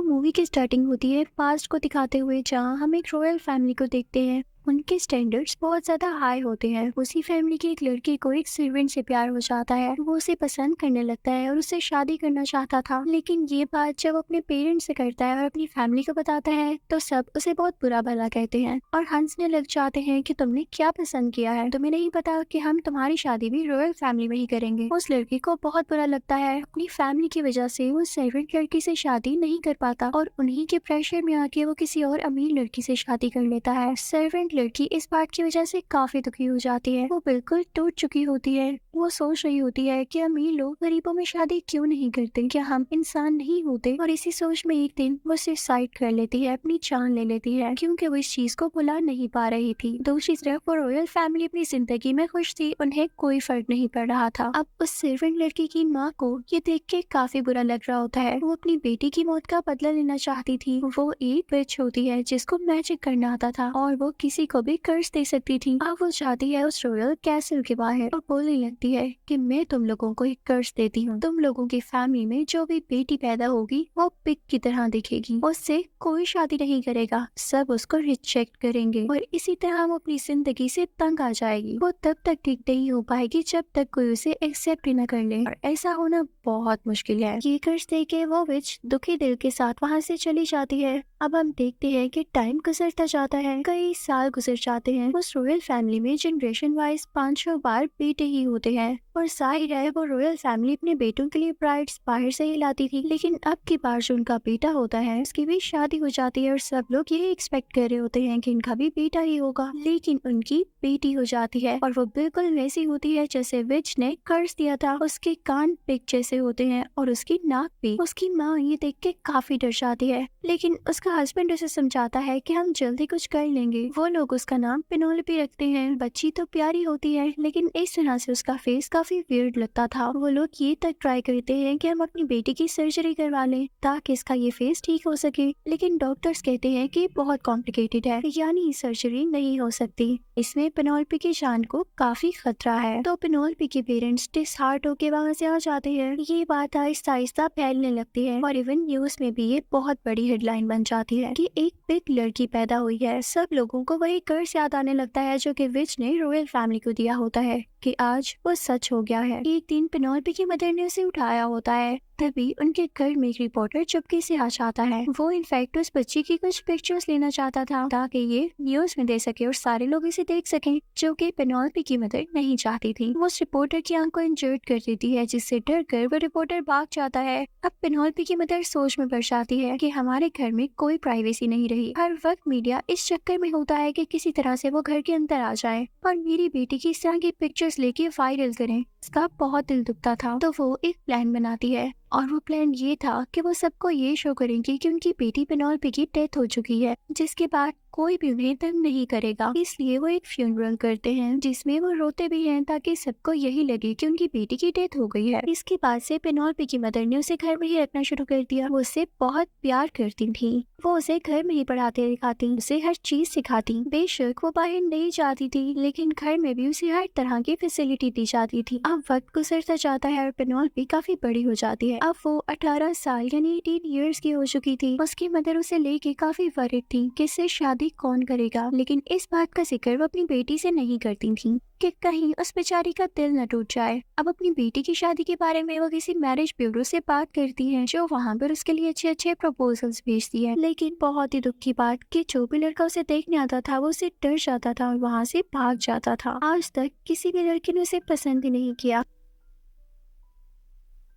तो मूवी की स्टार्टिंग होती है पास्ट को दिखाते हुए, जहाँ हम एक रॉयल फैमिली को देखते हैं। उनके स्टैंडर्ड्स बहुत ज्यादा हाई होते हैं। उसी फैमिली की एक लड़की को एक सर्वेंट से प्यार हो जाता है। वो उसे पसंद करने लगता है और उससे शादी करना चाहता था। लेकिन ये बात जब अपने पेरेंट्स से करता है और अपनी फैमिली को बताता है तो सब उसे बहुत बुरा भला कहते हैं और हंसने लग जाते हैं कि तुमने क्या पसंद किया है, तुम्हें नहीं पता कि हम तुम्हारी शादी भी रॉयल फैमिली में ही करेंगे। उस लड़की को बहुत बुरा लगता है। अपनी फैमिली की वजह से वो सर्वेंट लड़की से शादी नहीं कर पाता और उन्हीं के प्रेशर में आके वो किसी और अमीर लड़की से शादी कर लेता है। सर्वेंट लड़की इस बात की वजह से काफी दुखी हो जाती है। वो बिल्कुल टूट चुकी होती है। वो सोच रही होती है कि अमीर लोग गरीबों में शादी क्यों नहीं करते, क्या हम इंसान नहीं होते। और इसी सोच में एक दिन वो सुसाइड कर लेती है, अपनी जान ले लेती है, क्योंकि वो इस चीज को भुला नहीं पा रही थी। दूसरी तरफ वो रॉयल फैमिली अपनी जिंदगी में खुश थी, उन्हें कोई फर्क नहीं पड़ रहा था। अब उस सर्वेंट लड़की की माँ को ये देख के काफी बुरा लग रहा होता है। वो अपनी बेटी की मौत का बदला लेना चाहती थी। वो एक विच होती है जिसको मैजिक करना आता था और वो किसी को भी कर्ज दे सकती थी। अब वो जाती है उस रॉयल कैसल के बाहर और बोलने लगती है कि मैं तुम लोगों को एक कर्ज देती हूँ। तुम लोगों की फैमिली में जो भी बेटी पैदा होगी वो पिग की तरह दिखेगी, उससे कोई शादी नहीं करेगा, सब उसको रिजेक्ट करेंगे और इसी तरह वो अपनी जिंदगी से तंग आ जाएगी। वो तब तक ठीक नहीं हो पाएगी जब तक कोई उसे एक्सेप्ट ही न कर ले, और ऐसा होना बहुत मुश्किल है। ये कर्ज देके वो विच दुखी दिल के साथ वहाँ से चली जाती है। अब हम देखते हैं कि टाइम गुजरता जाता है, कई साल गुजर जाते हैं। उस रॉयल फैमिली में जनरेशन वाइज 500 बार बेटे ही होते हैं और जाहिर है वो रॉयल फैमिली अपने बेटों के लिए ब्राइड्स बाहर से ही लाती थी। लेकिन अब की बार जो उनका बेटा होता है उसकी भी शादी हो जाती है और सब लोग यही एक्सपेक्ट कर रहे होते हैं कि इनका भी बेटा ही होगा। लेकिन उनकी बेटी हो जाती है और वो बिल्कुल वैसी होती है जैसे विच ने कर्ज दिया था। उसके कान पिग जैसे होते हैं और उसकी नाक भी। उसकी माँ ये देख के काफी डर जाती है, लेकिन उसका हस्बैंड उसे समझाता है कि हम जल्दी कुछ कर लेंगे। वो लोग उसका नाम पेनोलोपी रखते हैं। बच्ची तो प्यारी होती है, लेकिन इस तरह से उसका फेस काफी वियर्ड लगता था। वो लोग ये तक ट्राई करते हैं कि हम अपनी बेटी की सर्जरी करवा लें ताकि इसका ये फेस ठीक हो सके, लेकिन डॉक्टर्स कहते हैं कि बहुत कॉम्प्लिकेटेड है, यानी सर्जरी नहीं हो सकती। इसमें पेनोलोपी की जान को काफी खतरा है। तो पेनोलोपी के पेरेंट्स डिसहार्ट होके वहाँ से आ जाते हैं। ये बात आहिस्ता आहिस्ता फैलने लगती है और इवन न्यूज में भी ये बहुत बड़ी हेडलाइन बन जाती है कि एक बिग लड़की पैदा हुई है। सब लोगों को वही कर्ज याद आने लगता है जो कि विच ने रॉयल फैमिली को दिया होता है कि आज वो सच हो गया है। एक दिन पेनोलोपी की मदर ने उसे उठाया होता है, तभी उनके घर में एक रिपोर्टर चुपके से आ जाता है। वो इनफैक्ट उस बच्ची की कुछ पिक्चर्स लेना चाहता था ताकि ये न्यूज में दे सके और सारे लोग इसे देख सकें, जो कि पेनोलोपी की मदर नहीं चाहती थी। वो उस रिपोर्टर की आंख को इंजर्ड कर देती है, जिससे डर कर वो रिपोर्टर भाग जाता है। अब पेनोलोपी की मदर सोच में पड़ जाती है कि हमारे घर में कोई प्राइवेसी नहीं रही। हर वक्त मीडिया इस चक्कर में होता है कि किसी तरह से वो घर के अंदर आ जाए और मेरी बेटी की इस तरह की पिक्चर्स लेके वायरल करें। इसका बहुत दिल दुखता था, तो वो एक प्लान बनाती है और वो प्लान ये था कि वो सबको ये शो करेंगी कि उनकी बेटी पेनोलोपी की डेथ हो चुकी है, जिसके बाद कोई भी उन्हें तंग नहीं करेगा। इसलिए वो एक फ्यूनरल करते हैं जिसमें वो रोते भी हैं ताकि सबको यही लगे कि उनकी बेटी की डेथ हो गई है। इसके बाद से पेनोलोपी की मदर ने उसे घर में ही रखना शुरू कर दिया। वो उससे बहुत प्यार करती थी। वो उसे घर में ही पढ़ाते लिखाती, उसे हर चीज सिखाती। बेशक वो बाहर नहीं जाती थी, लेकिन घर में भी उसे हर तरह की फैसिलिटी दी जाती थी। अब वक्त गुजरता जाता है और पेनोलोपी काफी बड़ी हो जाती है। अब वो 18 साल यानी 18 इयर्स की हो चुकी थी। उसकी मदर उसे लेके काफी वरिड थी कि इससे शादी कौन करेगा, लेकिन इस बात का जिक्र वो अपनी बेटी से नहीं करती थी कि कहीं उस बेचारी का दिल न टूट जाए। अब अपनी बेटी की शादी के बारे में वो किसी मैरिज ब्यूरो से बात करती है, जो वहाँ पर उसके लिए अच्छे अच्छे प्रपोजल्स भेजती है। लेकिन बहुत ही दुख की बात कि जो भी लड़का उसे देखने आता था वो उसे डर जाता था और वहाँ से भाग जाता था। आज तक किसी भी लड़के ने उसे पसंद ही नहीं किया।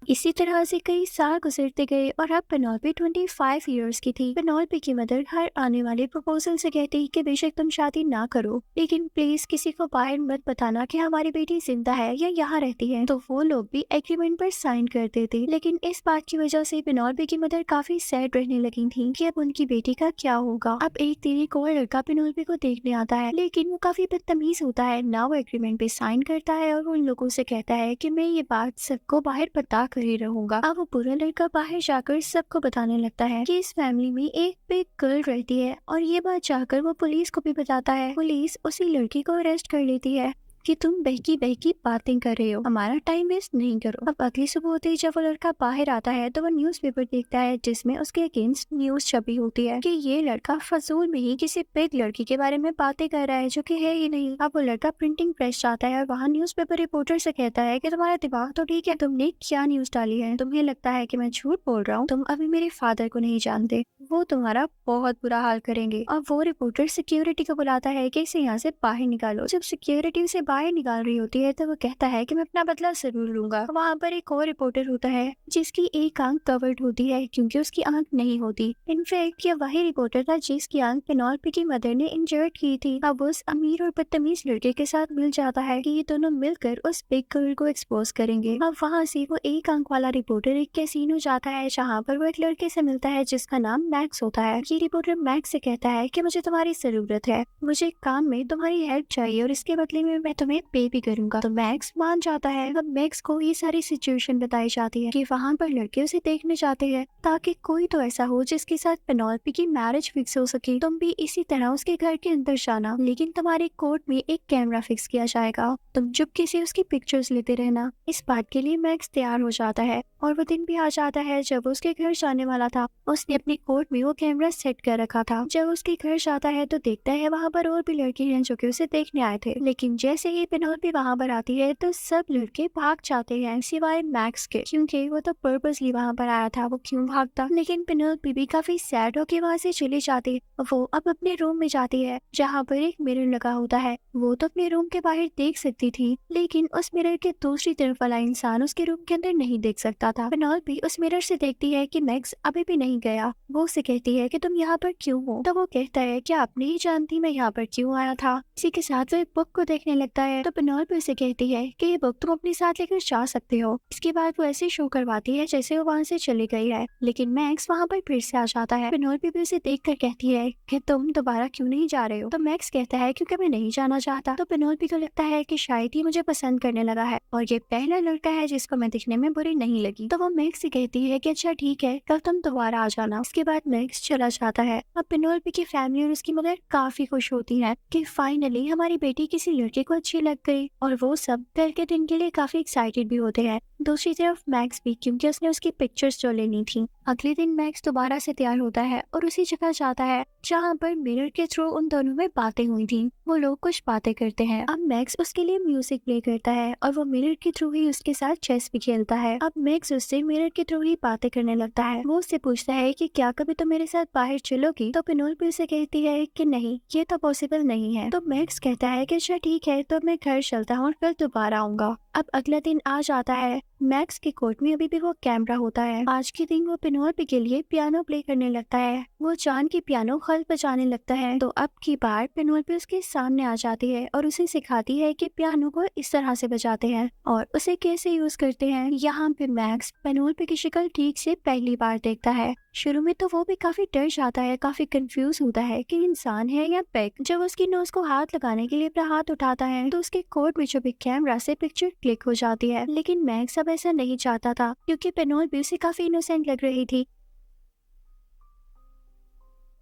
इसी तरह से कई साल गुजरते गए और अब पेनोलोपी 25 इयर्स की थी। पेनोलोपी की मदर हर आने वाले प्रपोजल से कहती कि बेशक तुम शादी ना करो, लेकिन प्लीज किसी को बाहर मत बताना कि हमारी बेटी जिंदा है या यहाँ रहती है। तो वो लोग भी एग्रीमेंट पर साइन कर देते। लेकिन इस बात की वजह से पेनोलोपी की मदर काफी सैड रहने लगी थी कि अब उनकी बेटी का क्या होगा। अब एक दिन एक और लड़का पेनोलोपी को देखने आता है, लेकिन वो काफी बदतमीज होता है ना। वो एग्रीमेंट पे साइन करता है और उन लोगों से कहता है कि मैं ये बात सबको बाहर बता कर ही रहूंगा। अब वो बुरा लड़का बाहर जाकर सबको बताने लगता है कि इस फैमिली में एक बिग गर्ल रहती है और ये बात जाकर वो पुलिस को भी बताता है। पुलिस उसी लड़की को अरेस्ट कर लेती है। कि तुम बहकी बहकी बातें कर रहे हो, हमारा टाइम वेस्ट नहीं करो। अब अगली सुबह होते ही जब वो लड़का बाहर आता है तो वो न्यूज़पेपर देखता है जिसमें उसके अगेंस्ट न्यूज छपी होती है कि ये लड़का फजूल में ही किसी बिग लड़की के बारे में बातें कर रहा है जो कि है ही नहीं। अब वो लड़का प्रिंटिंग प्रेस जाता है और वहाँ न्यूज़पेपर रिपोर्टर से कहता है कि तुम्हारा दिमाग तो ठीक है, तुमने क्या न्यूज डाली है? तुम्हें लगता है कि मैं झूठ बोल रहा हूँ? तुम अभी मेरे फादर को नहीं जानते, वो तुम्हारा बहुत बुरा हाल करेंगे। अब वो रिपोर्टर सिक्योरिटी को बुलाता है कि इसे यहाँ से बाहर निकालो। जब सिक्योरिटी उसे बाहर निकाल रही होती है तो वो कहता है कि मैं अपना बदला जरूर लूंगा। वहाँ पर एक और रिपोर्टर होता है जिसकी एक आंख कवर्ड होती है क्योंकि उसकी आंख नहीं होती। इनफैक्ट ये वही रिपोर्टर था जिसकी आंख पेनोल्पी की मदर ने इंजर्ड की थी। अब उस अमीर और बदतमीज लड़के के साथ मिल जाता है कि ये दोनों मिलकर उस बिग गर्ल को एक्सपोज करेंगे। अब वहाँ से वो एक आंख वाला रिपोर्टर एक कैसीनो जाता है जहाँ पर वो एक लड़के से मिलता है जिसका नाम मैक्स होता है। ये रिपोर्टर मैक्स से कहता है कि मुझे तुम्हारी जरूरत है, मुझे एक काम में तुम्हारी हेल्प चाहिए और इसके बदले में मैं तुम्हें पे भी करूंगा। तो मैक्स मान जाता है। अब मैक्स को ये सारी सिचुएशन बताई जाती है कि वहाँ पर लड़के उसे देखने जाते हैं ताकि कोई तो ऐसा हो जिसके साथ पेनोल्पी की मैरिज फिक्स हो सके। तुम भी इसी तरह उसके घर के अंदर जाना, लेकिन तुम्हारे कोर्ट में एक कैमरा फिक्स किया जाएगा, तुम चुपके से उसकी पिक्चर्स लेते रहना। इस बात के लिए मैक्स तैयार हो जाता है और वो दिन भी आ जाता है जब वो उसके घर जाने वाला था। उसने अपने कोर्ट में वो कैमरा सेट कर रखा था। जब उसके घर जाता है तो देखता है वहाँ पर और भी लड़के हैं जो कि उसे देखने आए थे, लेकिन जैसे ही पेनोल्पी वहाँ पर आती है तो सब लड़के भाग जाते हैं सिवाय मैक्स के, क्योंकि वो तो पर्पसली वहाँ पर आया था, वो क्यों भागता। लेकिन पेनोल्पी भी काफी सैड होकर वहाँ से चली जाती। वो अब अपने रूम में जाती है जहाँ पर एक मिरर लगा होता है। वो तो अपने रूम के बाहर देख सकती थी, लेकिन उस मिरर के दूसरी तरफ वाला इंसान उसके रूम के अंदर नहीं देख सकता था। पेनोल्पी उस मिरर से देखती है कि मैक्स अभी भी नहीं गया। वो उसे कहती है कि तुम यहाँ पर क्यों हो? तो वो कहता है कि आप नहीं जानती मैं यहाँ पर क्यों आया था। इसी के साथ वो एक बुक को देखने लगता है। तो पेनोल्पी उसे कहती है कि ये बुक तुम अपने साथ लेकर जा सकते हो। इसके बाद वो ऐसे शो करवाती है जैसे वो वहाँ से चली गई है, लेकिन मैक्स वहाँ पर फिर से आ जाता है। पेनोल्पी भी उसे देख कर कहती है कि तुम दोबारा क्यों नहीं जा रहे हो? तो मैक्स कहता है क्योंकि मैं नहीं जाना चाहता। तो पेनोल्पी को लगता है कि शायद ही मुझे पसंद करने लगा है और ये पहला लड़का है जिसको मैं दिखने में बुरी नहीं लगी। तो वो मैक्स से कहती है कि अच्छा ठीक है, कल तुम दोबारा आ जाना। इसके बाद मैक्स चला जाता है। अब पेनोल्पी की फैमिली और उसकी मदर काफी खुश होती है कि फाइनली हमारी बेटी किसी लड़के को अच्छी लग गई, और वो सब कल के दिन के लिए काफी एक्साइटेड भी होते हैं। दूसरी तरफ मैक्स भी, क्योंकि उसने उसकी पिक्चर्स जो लेनी थी। अगले दिन मैक्स दोबारा से तैयार होता है और उसी जगह जाता है जहाँ पर मिरर के थ्रू उन दोनों में बातें हुई थी। वो लोग कुछ बातें करते हैं। अब मैक्स उसके लिए म्यूजिक प्ले करता है और वो मिरर के थ्रू ही उसके साथ चेस भी खेलता है। अब मैक्स उससे मिरर के थ्रू ही बातें करने लगता है। वो उससे पूछता है कि क्या कभी तुम मेरे साथ बाहर चलोगी? तो पेनोल्पी उसे कहती है कि नहीं, ये तो पॉसिबल नहीं है। तो मैक्स कहता है कि अच्छा ठीक है, तो मैं घर चलता हूँ और कल दोबारा आऊंगा। अब अगला दिन आ जाता है। मैक्स के कोर्ट में अभी भी वो कैमरा होता है। आज के दिन वो पेनोल्पी के लिए पियानो प्ले करने लगता है। वो जान की पियानो खल बजाने लगता है। तो अब की बार पेनोल्पी उसके सामने आ जाती है और उसे सिखाती है कि पियानो को इस तरह से बजाते हैं और उसे कैसे यूज करते हैं। यहाँ पे मैक्स पेनोल्पी की शक्ल ठीक से पहली बार देखता है। शुरू में तो वो भी काफी डर जाता है, काफी कंफ्यूज होता है कि इंसान है या पेग। जब उसकी नोज को हाथ लगाने के लिए अपना हाथ उठाता है तो उसके कोर्ट में छुपे कैमरा से पिक्चर क्लिक हो जाती है। लेकिन मैक्स अब ऐसा नहीं चाहता था क्योंकि पेनोल्पी उसे काफी इनोसेंट लग रही थी।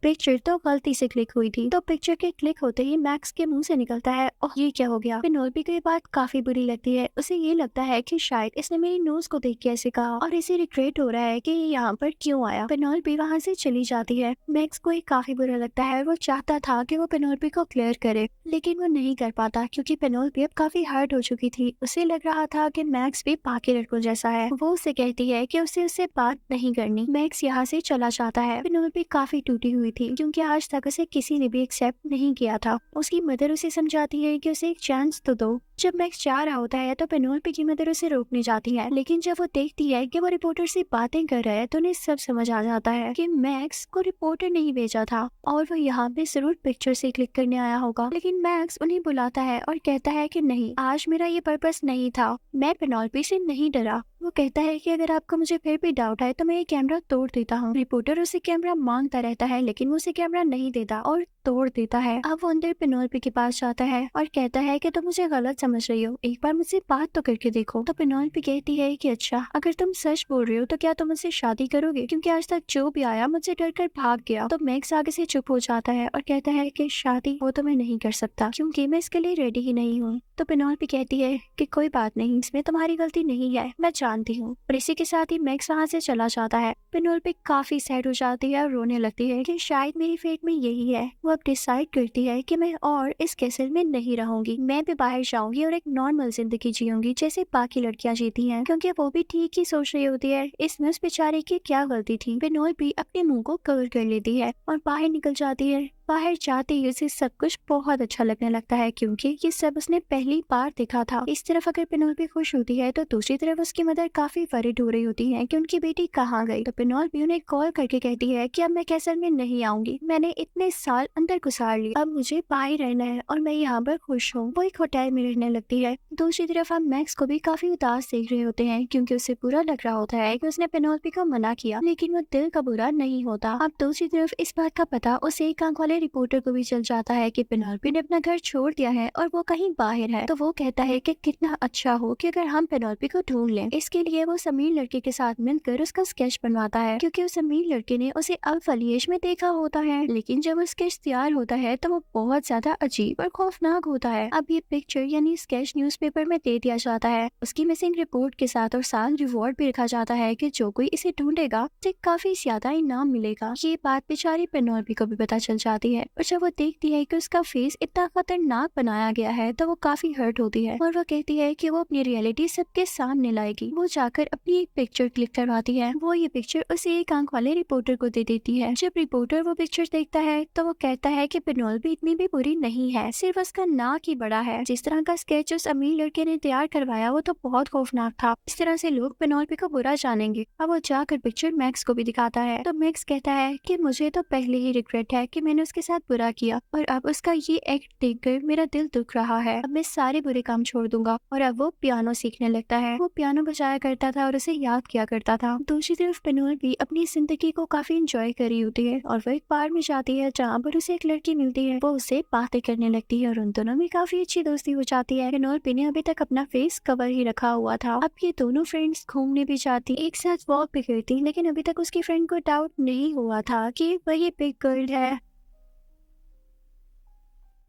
पिक्चर तो गलती से क्लिक हुई थी। तो पिक्चर के क्लिक होते ही मैक्स के मुंह से निकलता है, ओह ये क्या हो गया। पेनोल्पी को ये बात काफी बुरी लगती है। उसे ये लगता है कि शायद इसने मेरी नोज को देख के ऐसे कहा और इसे रिग्रेट हो रहा है कि ये यहाँ पर क्यों आया। पेनोल्पी वहाँ से चली जाती है। मैक्स को ये काफी बुरा लगता है। वो चाहता था कि वो पेनोल्पी को क्लियर करे, लेकिन वो नहीं कर पाता क्योंकि पेनोल्पी अब काफी हर्ट हो चुकी थी। उसे लग रहा था कि मैक्स भी बाकी लड़कों जैसा है। वो उसे कहती है कि उसे उससे बात नहीं करनी। मैक्स यहाँ से चला जाता है। पेनोल्पी काफी टूटी हुई थी क्योंकि आज तक उसे किसी ने भी एक्सेप्ट नहीं किया था। उसकी मदर उसे समझाती है कि उसे एक चांस तो दो। जब मैक्स जा रहा होता है तो पेनोल्पी की मदर उसे रोकने जाती है, लेकिन जब वो देखती है कि वो रिपोर्टर से बातें कर रहा है तो उन्हें सब समझ आ जाता है कि मैक्स को रिपोर्टर नहीं भेजा था और वो यहाँ पे जरूर पिक्चर से क्लिक करने आया होगा। लेकिन मैक्स उन्हें बुलाता है और कहता है कि नहीं, आज मेरा ये पर्पस नहीं था, मैं पेनोल्पी से नहीं डरा। वो कहता है कि अगर आपको मुझे फिर भी डाउट है तो मैं ये कैमरा तोड़ देता हूँ। रिपोर्टर उसे कैमरा मांगता रहता है लेकिन लेकिन वो उसे कैमरा नहीं देता और तोड़ देता है। अब वो अंदर पेनोल्पी के पास जाता है और कहता है कि तुम मुझे गलत समझ रही हो, एक बार मुझसे बात तो करके देखो। तो पेनोल्पी कहती है कि अच्छा, अगर तुम सच बोल रही हो तो क्या तुम मुझसे शादी करोगे, क्योंकि आज तक जो भी आया मुझसे डर कर भाग गया। तो मैक्स आगे से चुप हो जाता है और कहता है कि शादी वो तो मैं नहीं कर सकता, क्योंकि मैं इसके लिए रेडी ही नहीं हूँ। तो पेनोल्पी कहती है कि कोई बात नहीं, इसमें तुम्हारी गलती नहीं है, मैं जानती हूँ। और इसी के साथ ही मैक्स वहाँ से चला जाता है। पेनोल्पी काफी सैड हो जाती है और रोने लगती है कि शायद मेरी फेट में यही है। वो अब डिसाइड करती है कि मैं और इस कैसल में नहीं रहूंगी, मैं भी बाहर जाऊंगी और एक नॉर्मल जिंदगी जीऊंगी जैसे बाकी लड़कियां जीती हैं, क्योंकि वो भी ठीक ही सोच रही होती है इसमें उस बेचारे की क्या गलती थी। पेनोल्पी अपने मुंह को कवर कर लेती है और बाहर निकल जाती है। बाहर जाते ही उसे सब कुछ बहुत अच्छा लगने लगता है, क्योंकि ये सब उसने पहली बार देखा था। इस तरफ अगर पेनोल्पी खुश होती है तो दूसरी तरफ उसकी मदर काफी वरीड हो रही होती है कि उनकी बेटी कहाँ गई। तो पेनोल्पी उन्हें कॉल करके कहती है कि अब मैं कैसल में नहीं आऊंगी, मैंने इतने साल अंदर गुजार लिए, अब मुझे बाहर रहना है और मैं यहाँ पर खुश हूँ। वो एक होटल में रहने लगती है। दूसरी तरफ हम मैक्स को भी काफी उदास देख रहे होते हैं, क्योंकि उसे बुरा लग रहा होता है कि उसने पेनोल्पी को मना किया, लेकिन वो दिल का बुरा नहीं होता। अब दूसरी तरफ इस बात का पता उस एक आंख वाले रिपोर्टर को भी चल जाता है कि पेनोल्पी ने अपना घर छोड़ दिया है और वो कहीं बाहर है। तो वो कहता है कि कितना अच्छा हो कि अगर हम पेनोल्पी को ढूंढ लें। इसके लिए वो अमीर लड़के के साथ मिलकर उसका स्केच बनवाता है, क्योंकि उस अमीर लड़के ने उसे अल्फ में देखा होता है। लेकिन जब वो स्केच तैयार होता है तो वो बहुत ज्यादा अजीब और खौफनाक होता है। अब ये पिक्चर यानी स्केच न्यूज़पेपर में दे दिया जाता है उसकी मिसिंग रिपोर्ट के साथ, और साथ रिवॉर्ड भी रखा जाता है कि जो कोई इसे ढूंढेगा उसे काफी ज्यादा इनाम मिलेगा। ये बात बेचारी पेनोल्पी को भी पता चल जाती है और जब वो देखती है कि उसका फेस इतना खतरनाक बनाया गया है तो वो काफी हर्ट होती है और वो कहती है कि वो अपनी रियलिटी सबके सामने लाएगी। वो जाकर अपनी एक पिक्चर क्लिक करवाती है। वो ये पिक्चर उस एक आंख वाले रिपोर्टर को दे देती है। जब रिपोर्टर वो पिक्चर देखता है तो वो कहता है कि पेनोल्पी इतनी भी बुरी नहीं है, सिर्फ उसका नाक ही बड़ा है। जिस तरह का स्केच उस अमीर लड़के ने तैयार करवाया वो तो बहुत खौफनाक था। इस तरह से लोग पेनोल्पी को बुरा जानेंगे। अब वो जाकर पिक्चर मैक्स को भी दिखाता है तो मैक्स कहता है कि मुझे तो पहले ही रिग्रेट है कि मैंने उसके साथ बुरा किया, और अब उसका ये एक्ट देखकर मेरा दिल दुख रहा है। अब मैं सारे बुरे काम छोड़ दूंगा। और अब वो पियानो सीखने लगता है। वो पियानो बजाया करता था और उसे याद किया करता था। दूसरी तरफ पेनोल्पी अपनी जिंदगी को काफी एंजॉय कर रही होती है और वो एक बार में जाती है जहाँ पर उसे एक लड़की मिलती है। वो उससे बातें करने लगती है और उन दोनों में काफी अच्छी दोस्ती हो जाती है। पेनोल्पी ने अभी तक अपना फेस कवर ही रखा हुआ था। अब ये दोनों फ्रेंड्स घूमने भी जाती, एक साथ वॉक भी करती, लेकिन अभी तक उसकी फ्रेंड को डाउट नहीं हुआ था कि वही बिग गर्ल है।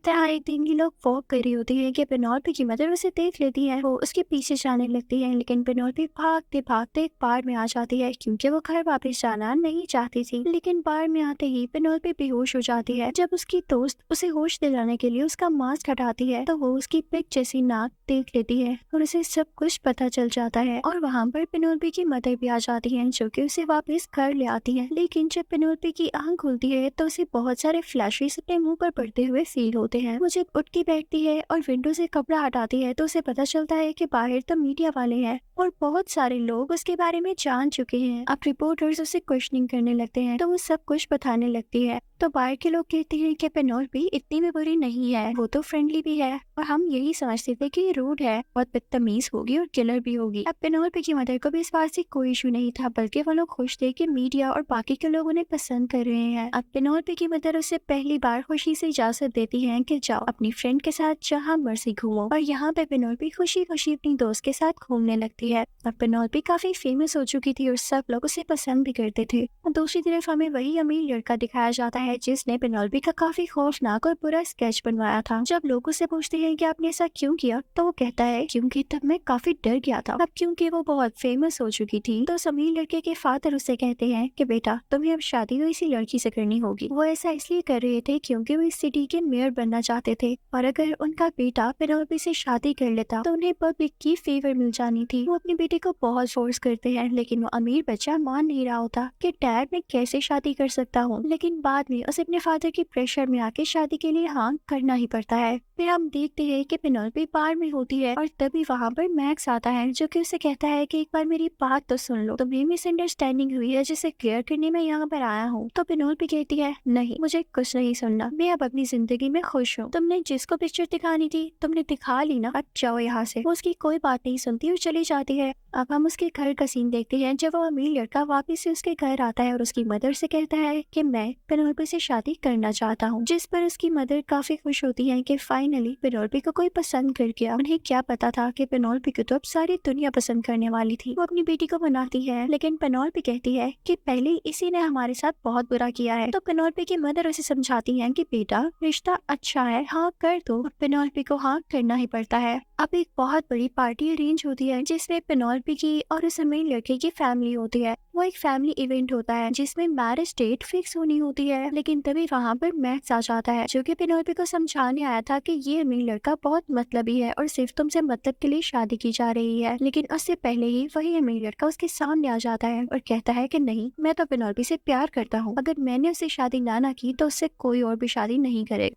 जहाँ एक दिन ये लोग वॉक कर रही होती है कि पेनोल्पी की मदर उसे देख लेती है। वो उसके पीछे जाने लगती है, लेकिन पेनोल्पी भागते भागते एक बार में आ जाती है, क्योंकि वो घर वापस जाना नहीं चाहती थी। लेकिन बार में आते ही पेनोल्पी बेहोश हो जाती है। जब उसकी दोस्त उसे होश दिलाने के लिए उसका मास्क हटाती है तो वो उसकी पिक जैसी नाक देख लेती है और उसे सब कुछ पता चल जाता है। और वहाँ पर पेनोल्पी की मदर भी आ जाती है, जो कि उसे वापस घर ले आती है। लेकिन जब पेनोल्पी की आंख खुलती है तो उसे बहुत सारे फ्लैशेस अपने मुंह पर पड़ते हुए फील होते हैं। वो जब उठ के बैठती है और विंडो से कपड़ा हटाती है तो उसे पता चलता है कि बाहर तो मीडिया वाले हैं और बहुत सारे लोग उसके बारे में जान चुके हैं। अब रिपोर्टर्स उसे क्वेश्चनिंग करने लगते हैं तो वो सब कुछ बताने लगती है। तो बाहर के लोग कहते हैं कि पेनोल्पी इतनी भी बुरी नहीं है, वो तो फ्रेंडली भी है, और हम यही समझते थे कि ये रूड है, बहुत बदतमीज होगी और किलर भी होगी। अब पेनोल्पी की मदर को भी इस बात से कोई इशू नहीं था, बल्कि वो लोग खुश थे कि मीडिया और बाकी के लोग उन्हें पसंद कर रहे हैं। अब पेनोल्पी की मदर उसे पहली बार खुशी से इजाजत देती है कि जाओ अपनी फ्रेंड के साथ जहाँ मर्जी घूमो। और यहाँ पे पेनोल्पी खुशी खुशी अपनी दोस्त के साथ घूमने लगती है। अब पेनोल्पी काफी फेमस हो चुकी थी और सब लोग उसे पसंद भी करते थे। दूसरी तरफ हमें वही अमीर लड़का दिखाया जाता है जिसने पेनोल्पी का काफी खौफनाक और बुरा स्केच बनवाया था। जब लोग उससे पूछते हैं कि आपने ऐसा क्यों किया तो वो कहता है क्योंकि तब मैं काफी डर गया था। अब क्योंकि वो बहुत फेमस हो चुकी थी तो अमीर लड़के के फादर उसे कहते हैं कि बेटा तुम्हें अब शादी तो इसी लड़की से करनी होगी। वो ऐसा इसलिए कर रहे थे क्योंकि वो इस सिटी के मेयर बनना चाहते थे, और अगर उनका बेटा पेनोल्पी से शादी कर लेता तो उन्हें पब्लिक की फेवर मिल जानी थी। वो अपनी बेटी को बहुत फोर्स करते हैं, लेकिन वो अमीर बच्चा मान नहीं रहा होता कि डैड मैं कैसे शादी कर सकता हूँ। लेकिन बाद में उसे अपने फादर के प्रेशर में आके शादी के लिए हाँ करना ही पड़ता है। फिर हम देखते हैं कि पेनोल्पी बार में होती है और तभी वहाँ पर मैक्स आता है, जो कि उसे कहता है कि एक बार मेरी बात तो सुन लो, तुम्हें मिसअंडरस्टैंडिंग हुई है जिसे क्लियर करने में यहाँ पर आया हूँ। तो पेनोल्पी कहती है नहीं, मुझे कुछ नहीं सुनना, मैं अब अपनी जिंदगी में खुश खुश हूँ। तुमने जिसको पिक्चर दिखानी थी तुमने दिखा ली ना, अब जाओ यहाँ से। वो उसकी कोई बात नहीं सुनती और चली जाती है। अब हम उसके घर का सीन देखते हैं जब वो अमीर लड़का वापस से उसके घर आता है और उसकी मदर से कहता है कि मैं पेनोल्पी से शादी करना चाहता हूँ, जिस पर उसकी मदर काफी खुश होती है कि फाइनली पेनोल्पी को कोई पसंद कर गया। उन्हें क्या पता था कि पेनोल्पी को तो अब सारी दुनिया पसंद करने वाली थी। वो अपनी बेटी को मनाती है लेकिन पेनोल्पी कहती है कि पहले इसी ने हमारे साथ बहुत बुरा किया है। तो पेनोल्पी की मदर उसे समझाती है कि बेटा रिश्ता अच्छा है, हाँ कर दो। पेनोल्पी को हाँ करना ही पड़ता है। अब एक बहुत बड़ी पार्टी अरेंज होती है जिसमें पेनोल्पी की और उस अमीर लड़के की फैमिली होती है। वो एक फैमिली इवेंट होता है जिसमें मैरिज डेट फिक्स होनी होती है, लेकिन तभी वहाँ पर मैक्स आ जाता है जो कि पेनोल्पी को समझाने आया था कि ये अमीर लड़का बहुत मतलबी है और सिर्फ तुमसे मतलब के लिए शादी की जा रही है। लेकिन उससे पहले ही वही अमीर लड़का उसके सामने आ जाता है और कहता है कि नहीं, मैं तो पेनोल्पी से प्यार करता हूँ। अगर मैंने उससे शादी ना की तो उससे कोई और भी शादी नहीं करेगा।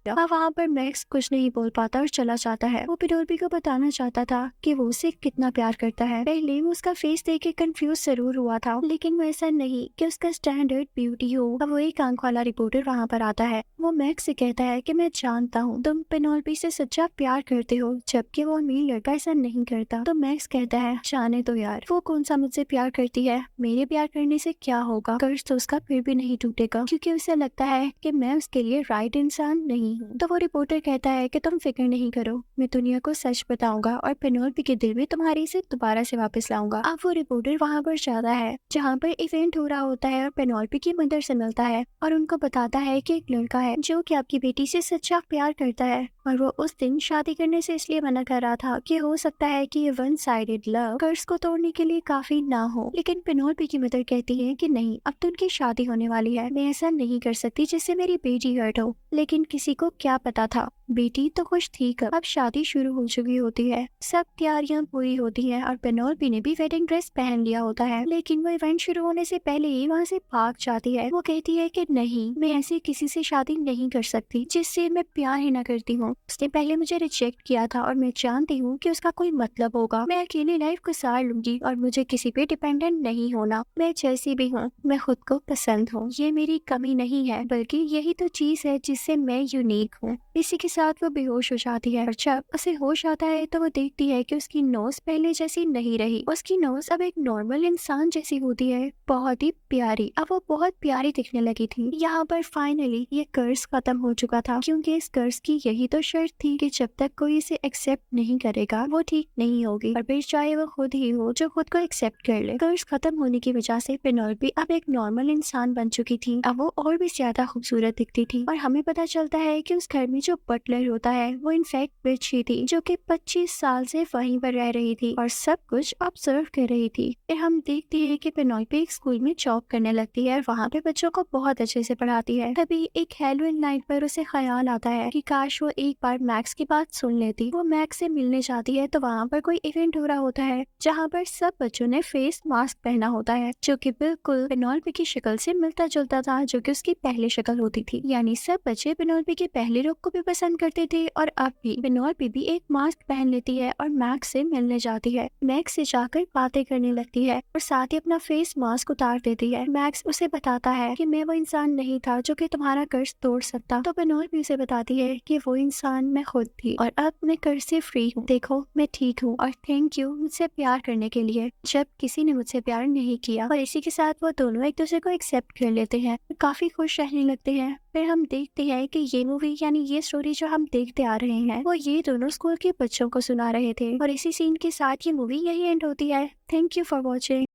वहाँ पर मैक्स कुछ नहीं बोल पाता और चला जाता है। वो पेनोल्पी को बताना चाहता था कि वो उसे कितना प्यार करता है। पहले वो उसका फेस देख के कंफ्यूज जरूर हुआ था, लेकिन वो ऐसा नहीं कि उसका स्टैंडर्ड ब्यूटी हो। अब वो एक आंख वाला रिपोर्टर वहाँ पर आता है। वो मैक्स से कहता है कि मैं जानता हूँ तुम पेनोल्पी से सच्चा प्यार करते हो, जबकि वो अमीर लड़का ऐसा नहीं करता। तो मैक्स कहता है जाने तो यार, वो कौन सा मुझसे प्यार करती है, मेरे प्यार करने से क्या होगा, कर्ज तो उसका फिर भी नहीं टूटेगा, क्योंकि उसे लगता है कि मैं उसके लिए राइट इंसान नहीं हूँ। तो वो रिपोर्टर कहता है कि तुम फिक्र नहीं करो, मैं दुनिया को सच बताऊंगा और पेनोल्पी के दिल में तुम्हारी से दोबारा से वापस लाऊंगा। अब वो रिपोर्टर वहाँ पर जाता है जहाँ पर इवेंट हो रहा होता है और पेनोल्पी की मदर से मिलता है और उनको बताता है कि एक लड़का है जो कि आपकी बेटी से सच्चा प्यार करता है और वो उस दिन शादी करने से इसलिए मना कर रहा था कि हो सकता है कि ये वन साइडेड लव कर्ज को तोड़ने के लिए काफी ना हो। लेकिन पेनोल्पी की मदर कहती है कि नहीं, अब तो उनकी शादी होने वाली है, मैं ऐसा नहीं कर सकती जिससे मेरी बेटी हर्ट हो। लेकिन किसी को क्या पता था, बेटी तो खुश थी कब, अब शादी शुरू हो चुकी होती है, सब तैयारियां पूरी होती हैं और पेनोल्पी ने भी वेडिंग ड्रेस पहन लिया होता है। लेकिन वो इवेंट शुरू होने से पहले ही वहाँ से भाग जाती है। वो कहती है कि नहीं, मैं ऐसे किसी से शादी नहीं कर सकती जिससे मैं प्यार ही ना करती हूँ। उसने पहले मुझे रिजेक्ट किया था और मैं जानती हूँ कि उसका कोई मतलब होगा। मैं अकेली लाइफ गुजार लूंगी और मुझे किसी पे डिपेंडेंट नहीं होना। मैं जैसी भी हूँ, मैं खुद को पसंद हूँ, ये मेरी कमी नहीं है, बल्कि यही तो चीज है जिससे मैं यूनिक हूँ। इसी के साथ वो बेहोश हो जाती है और जब उसे होश आता है तो वो देखती है कि उसकी नोज पहले जैसी नहीं रही। उसकी नोज अब एक नॉर्मल इंसान जैसी होती है, बहुत ही प्यारी। अब वो बहुत प्यारी दिखने लगी थी। यहाँ पर फाइनली ये कर्ज खत्म हो चुका था, क्योंकि इस कर्ज की यही तो शर्त थी कि जब तक कोई इसे एक्सेप्ट नहीं करेगा वो ठीक नहीं होगी, और फिर चाहे वो खुद ही हो जो खुद को एक्सेप्ट कर ले। कर्ज खत्म होने की वजह से पेनोल्पी अब एक नॉर्मल इंसान बन चुकी थी। अब वो और भी ज्यादा खूबसूरत दिखती थी और हमें पता चलता है कि उस घर में जो बटलर होता है वो इनफैक्ट बिच ही थी, जो कि 25 साल से वहीं पर रह रही थी और सब कुछ ऑब्जर्व कर रही थी। फिर हम देखते हैं कि पेनोल्पी एक स्कूल में जॉब करने लगती है और वहाँ पे बच्चों को बहुत अच्छे से पढ़ाती है। तभी एक हैलोवीन नाइट पर उसे ख्याल आता है कि काश वो एक बार मैक्स की बात सुन लेती। वो मैक्स से मिलने जाती है तो वहाँ पर कोई इवेंट हो रहा होता है जहाँ पर सब बच्चों ने फेस मास्क पहना होता है, जो कि बिल्कुल पेनोल्पी की शक्ल से मिलता जुलता था, जो कि उसकी पहली शक्ल होती थी। यानी सब बच्चे पेनोल्पी के पहले रुख को भी पसंद करते थे और अब भी पेनोल्पी भी एक मास्क पहन लेती है और मैक्स से मिलने जाती है। मैक्स से जाकर बातें करने लगती है और साथ ही अपना फेस मास्क उतार देती है। मैक्स उसे बताता है कि मैं वो इंसान नहीं था जो कि तुम्हारा कर्ज तोड़ सकता। तो पेनोल्पी उसे बताती है कि वो इंसान मैं खुद थी और अब मैं कर्ज से फ्री हूँ। देखो मैं ठीक हूँ और थैंक यू मुझसे प्यार करने के लिए, जब किसी ने मुझसे प्यार नहीं किया। और इसी के साथ वो दोनों एक दूसरे को एक्सेप्ट कर लेते हैं, काफी खुश रहने लगते हैं। फिर हम देखते हैं कि ये मूवी यानी ये स्टोरी जो हम देखते आ रहे हैं वो ये दोनों स्कूल के बच्चों को सुना रहे थे और इसी सीन के साथ ये मूवी यही एंड होती है। Thank you for watching.